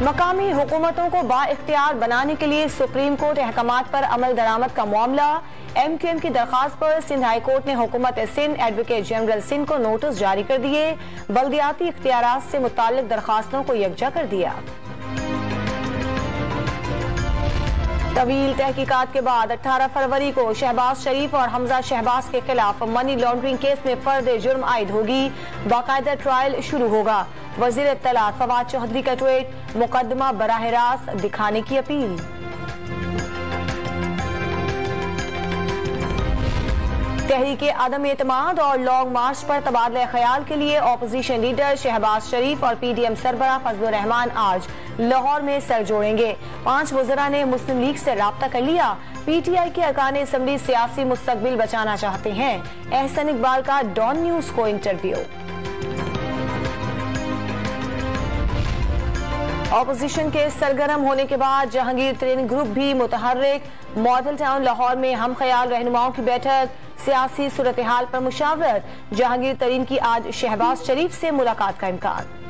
मकामी हुकूमतों को बाइख्तियार बनाने के लिए सुप्रीम कोर्ट अहकामात पर अमल दरामद का मामला। MQM की दरखास्त पर सिंध हाई कोर्ट ने हुकूमत सिंध एडवोकेट जनरल सिंध को नोटिस जारी कर दिए। बल्दियाती इख्तियारात से मुताल्लिक दरखास्तों को यकजा कर दिया। तवील तहकीकात के बाद 18 फरवरी को शहबाज शरीफ और हमजा शहबाज के खिलाफ मनी लॉन्ड्रिंग केस में फर्द जुर्म आयद होगी। बाकायदा ट्रायल शुरू होगा। वजीर इत्तलात फवाद चौधरी का ट्वीट, मुकदमा बराह रास्त दिखाने की अपील। तहरीके आदम एतमाद और लॉन्ग मार्च पर तबादला ख्याल के लिए अपोजिशन लीडर शहबाज शरीफ और PDM सरबराह फजलुर रहमान आज लाहौर में सर जोड़ेंगे। 5 वज़रा ने मुस्लिम लीग से राब्ता कर लिया। PTI के अरकान असम्बली सियासी मुस्तकबिल बचाना चाहते हैं। एहसन इकबाल का डॉन न्यूज को इंटरव्यू। ऑपोजिशन के सरगर्म होने के बाद जहांगीर तरीन ग्रुप भी मुतहर्रिक। मॉडल टाउन लाहौर में हम ख्याल रहनुमाओं की बैठक, सियासी सूरत हाल पर मुशावरत। जहांगीर तरीन की आज शहबाज शरीफ से मुलाकात का इम्कान।